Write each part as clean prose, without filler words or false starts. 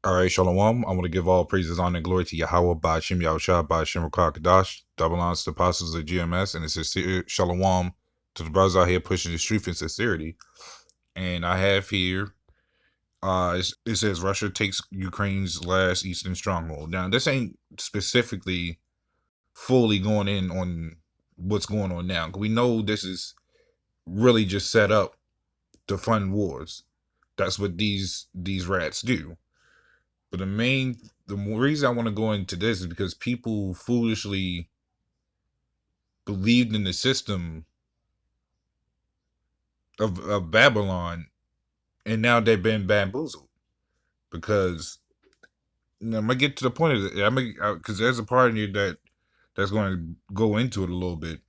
All right, Shalom. I want to give all praises, honor, and glory to Yahweh, by Shem Yahushua, by Shem Kadash, double honors to the apostles of GMS, and it's sincere Shalom to the brothers out here pushing the truth and sincerity. And I have here, it says Russia takes Ukraine's last eastern stronghold. Now, this ain't specifically fully going in on what's going on now. We know this is really just set up to fund wars. That's what these rats do. But the reason I want to go into this is because people foolishly believed in the system of Babylon, and now they've been bamboozled. Because I'm gonna get to the point of it. Because there's a part in here that's going to go into it a little bit.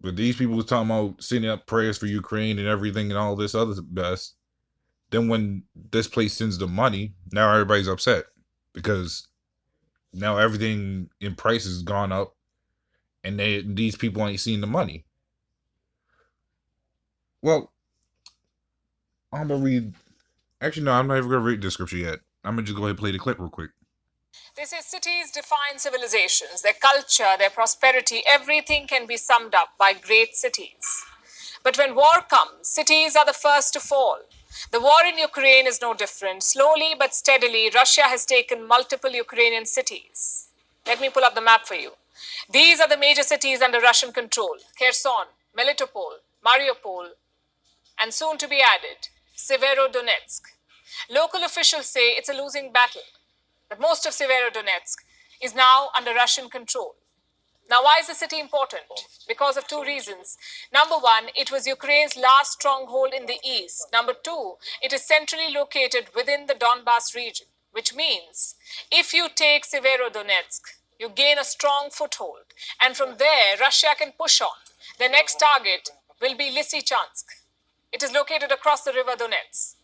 But these people was talking about sending up prayers for Ukraine and everything and all this other mess. Then when this place sends the money, now everybody's upset because now everything in price has gone up, and these people ain't seeing the money. Well, I'm gonna read. Actually, no, I'm not even gonna read the scripture yet. I'm gonna just go ahead and play the clip real quick. They say cities define civilizations, their culture, their prosperity, everything can be summed up by great cities. But when war comes, cities are the first to fall. The war in Ukraine is no different. Slowly but steadily, Russia has taken multiple Ukrainian cities. Let me pull up the map for you. These are the major cities under Russian control: Kherson, Melitopol, Mariupol, and soon to be added, Severodonetsk. Local officials say it's a losing battle, but most of Severodonetsk is now under Russian control. Now, why is the city important? Because of two reasons. Number one, it was Ukraine's last stronghold in the east. Number two, it is centrally located within the Donbas region, which means if you take Severodonetsk, you gain a strong foothold. And from there, Russia can push on. The next target will be Lysychansk. It is located across the river Donets.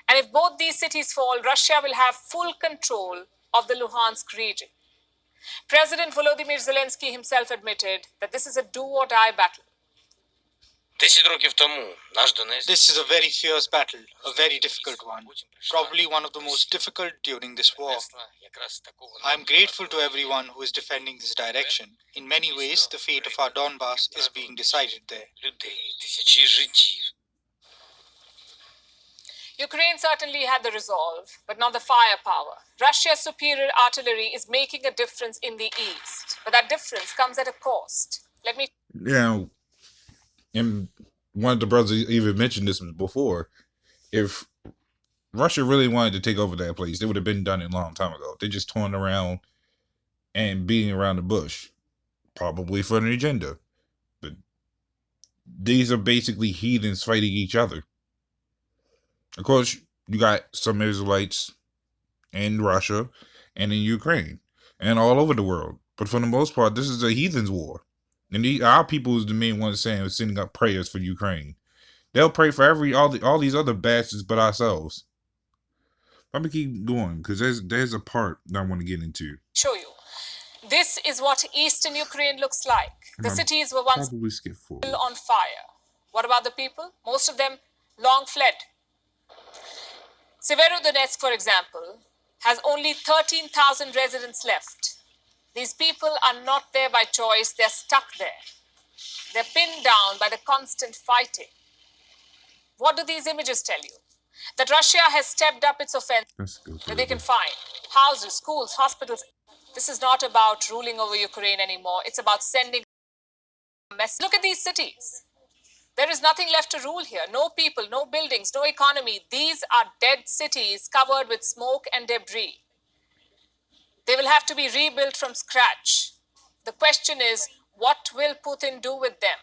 And if both these cities fall, Russia will have full control of the Luhansk region. President Volodymyr Zelensky himself admitted that this is a do-or-die battle. 10 років тому наш Донець. This is a very fierce battle, a very difficult one, probably one of the most difficult during this war. I am grateful to everyone who is defending this direction. In many ways, the fate of our Donbass is being decided there. Людей, тисячі життів. Ukraine certainly had the resolve, but not the firepower. Russia's superior artillery is making a difference in the east, but that difference comes at a cost. Let me... Now, and one of the brothers even mentioned this before. If Russia really wanted to take over that place, they would have been done it a long time ago. They're just touring around and beating around the bush, probably for an agenda. But these are basically heathens fighting each other. Of course, you got some Israelites in Russia and in Ukraine and all over the world. But for the most part, this is a heathens war. And our people is the main ones sending up prayers for Ukraine. They'll pray for all these other bastards but ourselves. Let me keep going, because there's a part that I want to get into. Show you. This is what eastern Ukraine looks like. The cities were once on fire. What about the people? Most of them long fled. Severodonetsk, for example, has only 13,000 residents left. These people are not there by choice, they're stuck there. They're pinned down by the constant fighting. What do these images tell you? That Russia has stepped up its offense, that they can find houses, schools, hospitals. This is not about ruling over Ukraine anymore. It's about sending a message. Look at these cities. There is nothing left to rule here. No people, no buildings, no economy. These are dead cities covered with smoke and debris. They will have to be rebuilt from scratch. The question is, what will Putin do with them?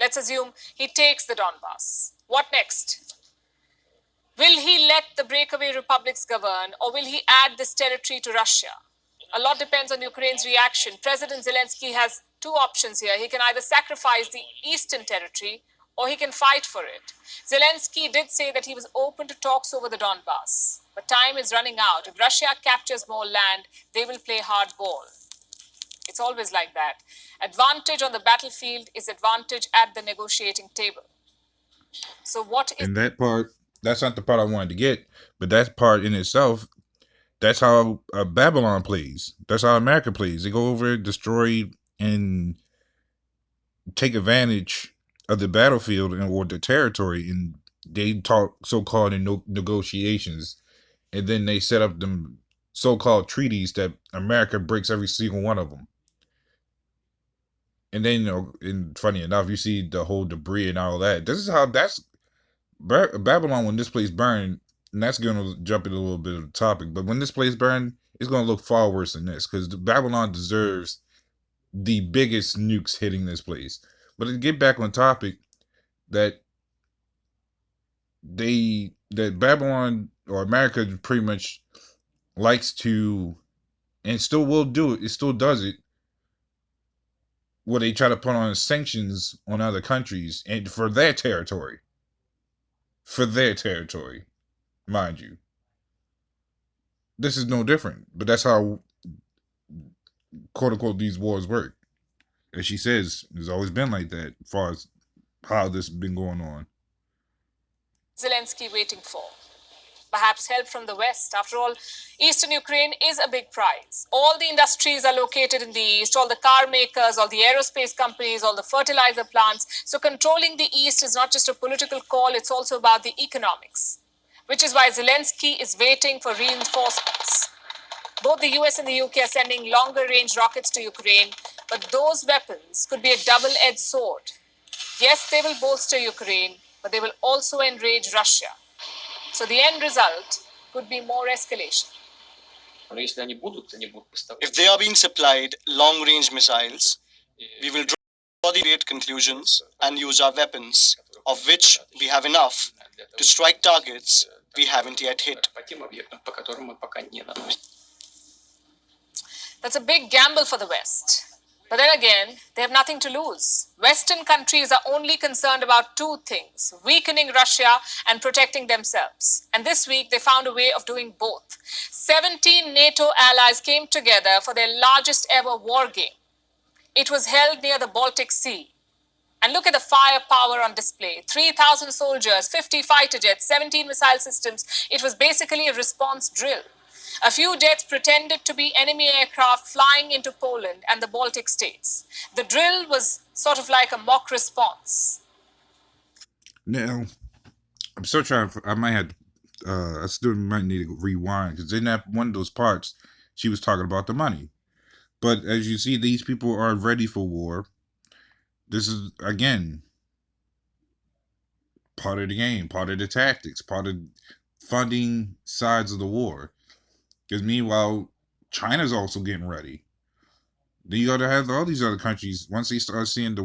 Let's assume he takes the Donbass. What next? Will he let the breakaway republics govern, or will he add this territory to Russia? A lot depends on Ukraine's reaction. President Zelensky has two options here. He can either sacrifice the eastern territory, or he can fight for it. Zelensky did say that he was open to talks over the Donbass, but time is running out. If Russia captures more land, they will play hardball. It's always like that. Advantage on the battlefield is advantage at the negotiating table. So what is... And that part that's not the part I wanted to get, but that part in itself, that's how Babylon plays. That's how America plays. They go over, destroy, and take advantage of the battlefield or the territory, and they talk so-called in negotiations, and then they set up them so-called treaties that America breaks every single one of them. And then, and funny enough, you see the whole debris and all that. This is how Babylon, when this place burned, and that's going to jump in a little bit of the topic, but when this place burned, it's going to look far worse than this, because Babylon deserves the biggest nukes hitting this place. But to get back on topic, that Babylon or America pretty much likes to, and still will do it, it still does it, where they try to put on sanctions on other countries and for their territory. For their territory, mind you. This is no different, but that's how, quote unquote, these wars work. As she says, it's always been like that as far as how this has been going on. Zelensky waiting for? Perhaps help from the West. After all, Eastern Ukraine is a big prize. All the industries are located in the East, all the car makers, all the aerospace companies, all the fertilizer plants. So controlling the East is not just a political call, it's also about the economics, which is why Zelensky is waiting for reinforcements. Both the US and the UK are sending longer-range rockets to Ukraine, but those weapons could be a double-edged sword. Yes, they will bolster Ukraine, but they will also enrage Russia. So the end result could be more escalation. If they are being supplied long-range missiles, we will draw the great conclusions and use our weapons, of which we have enough, to strike targets we haven't yet hit. That's a big gamble for the West. But then again, they have nothing to lose. Western countries are only concerned about two things: weakening Russia and protecting themselves. And this week, they found a way of doing both. 17 NATO allies came together for their largest ever war game. It was held near the Baltic Sea. And look at the firepower on display. 3,000 soldiers, 50 fighter jets, 17 missile systems. It was basically a response drill. A few jets pretended to be enemy aircraft flying into Poland and the Baltic states. The drill was sort of like a mock response. Now, I'm still trying. I might have. I still might need to rewind, because in that one of those parts, she was talking about the money. But as you see, these people are ready for war. This is, again, part of the game, part of the tactics, part of funding sides of the war. Because meanwhile, China's also getting ready. Then you got to have all these other countries. Once they start seeing the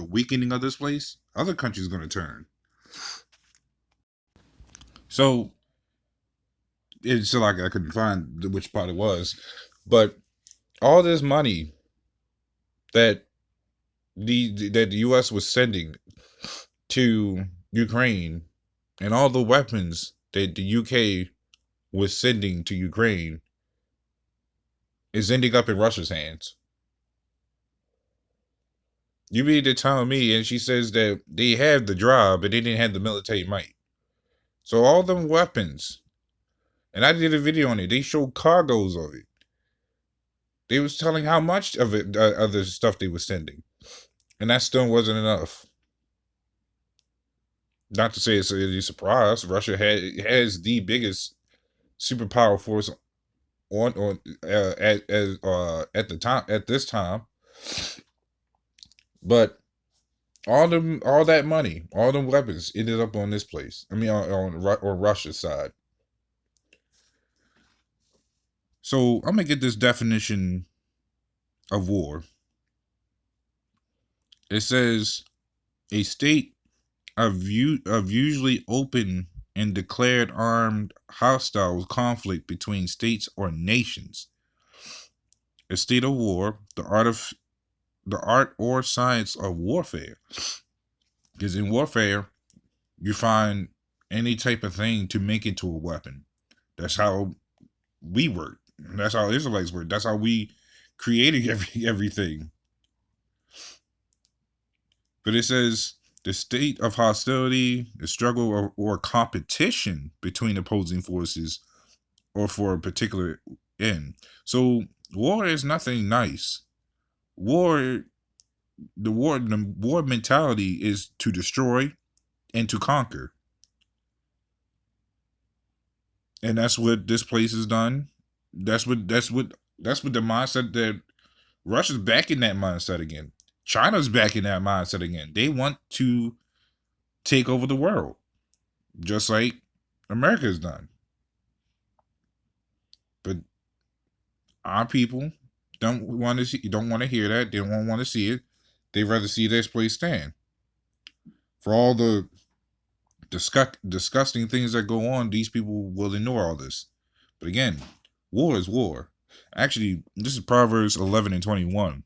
weakening of this place, other countries are going to turn. So it's still like I couldn't find which part it was, but all this money that the U.S. was sending to Ukraine, and all the weapons that the UK was sending to Ukraine, is ending up in Russia's hands. You mean to tell me? And she says that they had the drive, but they didn't have the military might. So all them weapons, and I did a video on it, they showed cargoes of it. They was telling how much of it, other stuff they were sending. And that still wasn't enough. Not to say it's a surprise. Russia has the biggest superpower force at the time, at this time. But all that money, all them weapons ended up on this place. I mean, on Russia's side. So I'm gonna get this definition of war. It says a state of usually open and declared armed hostile conflict between states or nations. A state of war, the art or science of warfare. Because in warfare, you find any type of thing to make into a weapon. That's how we work. That's how Israelites work. That's how we created everything. But it says the state of hostility, the struggle or competition between opposing forces or for a particular end. So war is nothing nice. The war mentality is to destroy and to conquer. And that's what this place has done. That's what the mindset that Russia's back in that mindset again. China's back in that mindset again. They want to take over the world, just like America has done. But our people don't want to hear that. They don't want to see it. They rather see this place stand. For all the disgusting things that go on, these people will ignore all this. But again, war is war. Actually, this is Proverbs 11:21.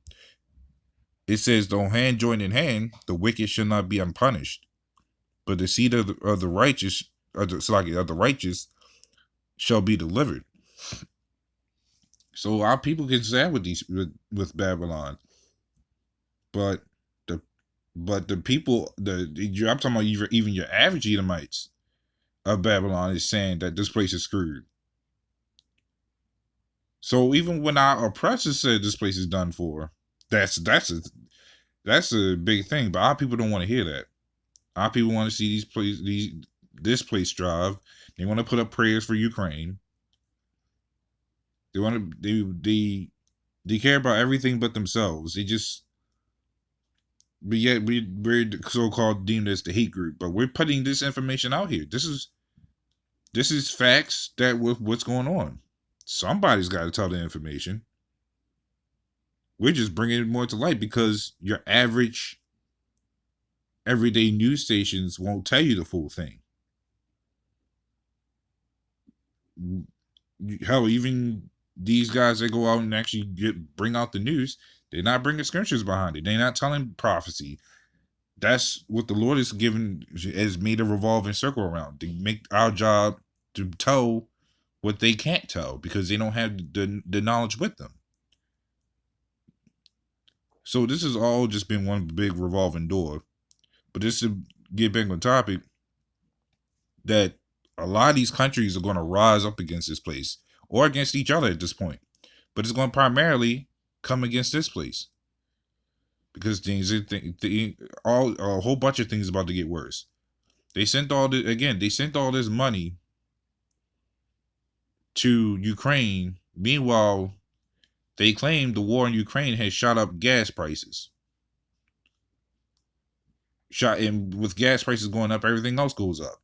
It says, "Though hand join in hand, the wicked shall not be unpunished, but the seed of the righteous, of the righteous, shall be delivered." So our people can stand with Babylon, but the people, I'm talking about even your average Edomites of Babylon is saying that this place is screwed. So even when our oppressors said this place is done for, that's a big thing. But our people don't want to hear that. Our people want to see this place strive. They want to put up prayers for Ukraine. They want to they care about everything but themselves. But yet we're so-called deemed as the hate group. But we're putting this information out here. This is facts that with what's going on. Somebody's got to tell the information. We're just bringing it more to light because your average everyday news stations won't tell you the full thing. Hell, even these guys that go out and actually bring out the news, they're not bringing scriptures behind it. They're not telling prophecy. That's what the Lord has made a revolving circle around. To make our job to tell what they can't tell because they don't have the knowledge with them. So this has all just been one big revolving door. But just to get back on topic, that a lot of these countries are going to rise up against this place or against each other at this point. But it's going to primarily come against this place because a whole bunch of things about to get worse. They sent all this money to Ukraine. Meanwhile, they claim the war in Ukraine has shot up gas prices. And with gas prices going up, everything else goes up.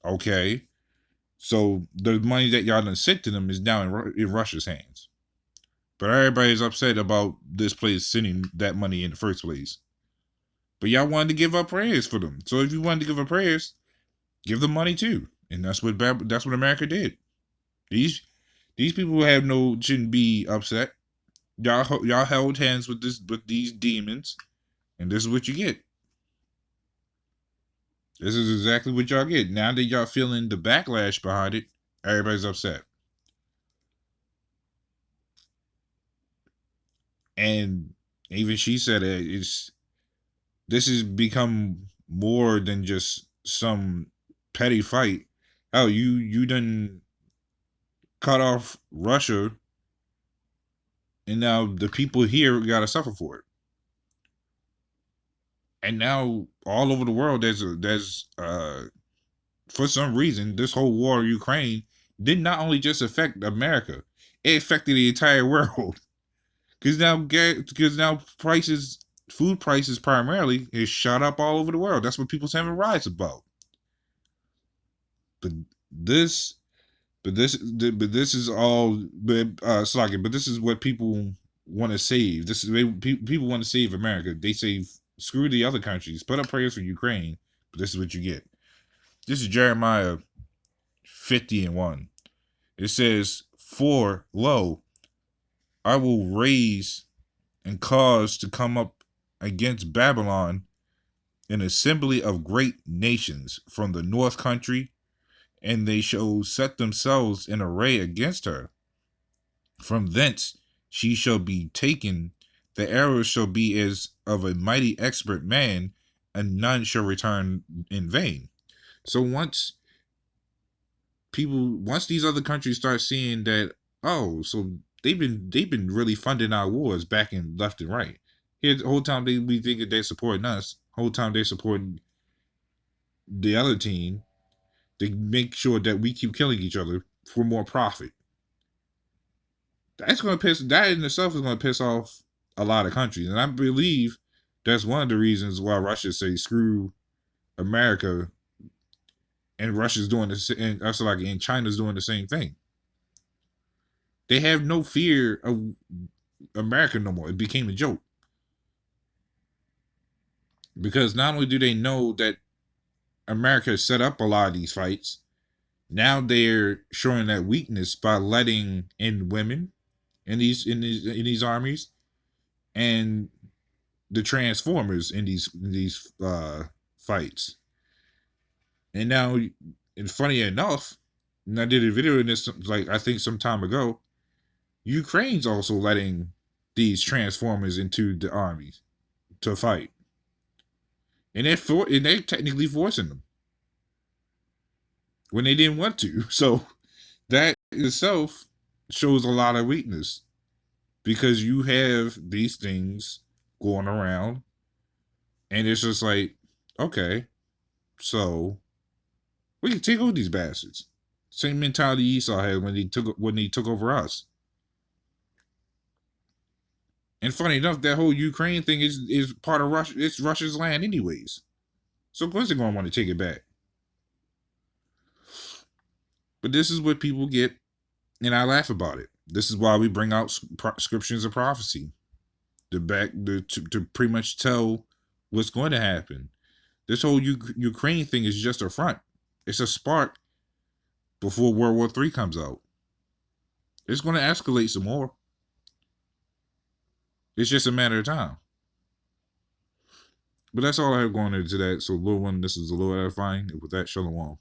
Okay. So the money that y'all done sent to them is now in Russia's hands. But everybody's upset about this place sending that money in the first place. But y'all wanted to give up prayers for them. So if you wanted to give up prayers, give them money too. And that's what America did. These people shouldn't be upset. Y'all held hands with these demons, and this is what you get. This is exactly what y'all get. Now that y'all feeling the backlash behind it, everybody's upset. And even she said this has become more than just some petty fight. Oh, you done cut off Russia, and now the people here gotta suffer for it. And now all over the world, there's for some reason this whole war in Ukraine did not only just affect America, it affected the entire world. Because now food prices primarily is shot up all over the world. That's what people's having riots about. But this is what people want to save. People want to save America. They say screw the other countries. Put up prayers for Ukraine. But this is what you get. This is Jeremiah 50:1. It says, "For lo, I will raise and cause to come up against Babylon an assembly of great nations from the north country, and they shall set themselves in array against her. From thence she shall be taken. The arrows shall be as of a mighty expert man, and none shall return in vain. So once these other countries start seeing that, oh, so they've been really funding our wars back and left and right. Here, the whole time we think that they're supporting us, whole time they're supporting the other team. They make sure that we keep killing each other for more profit. That in itself is gonna piss off a lot of countries, and I believe that's one of the reasons why Russia say screw America, and Russia's doing this, and China's doing the same thing. They have no fear of America no more. It became a joke. Because not only do they know that America has set up a lot of these fights, now they're showing that weakness by letting in women in these armies, and the Transformers in these fights. And now, and funny enough, and I did a video in this, like, I think some time ago, Ukraine's also letting these Transformers into the armies to fight. And they're technically forcing them when they didn't want to. So that itself shows a lot of weakness, because you have these things going around, and it's just like, okay, so we can take over these bastards. Same mentality Esau had when he took over us. And funny enough, that whole Ukraine thing is part of Russia. It's Russia's land anyways. So of course they're going to want to take it back. But this is what people get, and I laugh about it. This is why we bring out scriptures of prophecy to pretty much tell what's going to happen. This whole Ukraine thing is just a front. It's a spark before World War III comes out. It's going to escalate some more. It's just a matter of time. But that's all I have going into that. So, Lord willing, this is the Lord edifying. And with that, shalom.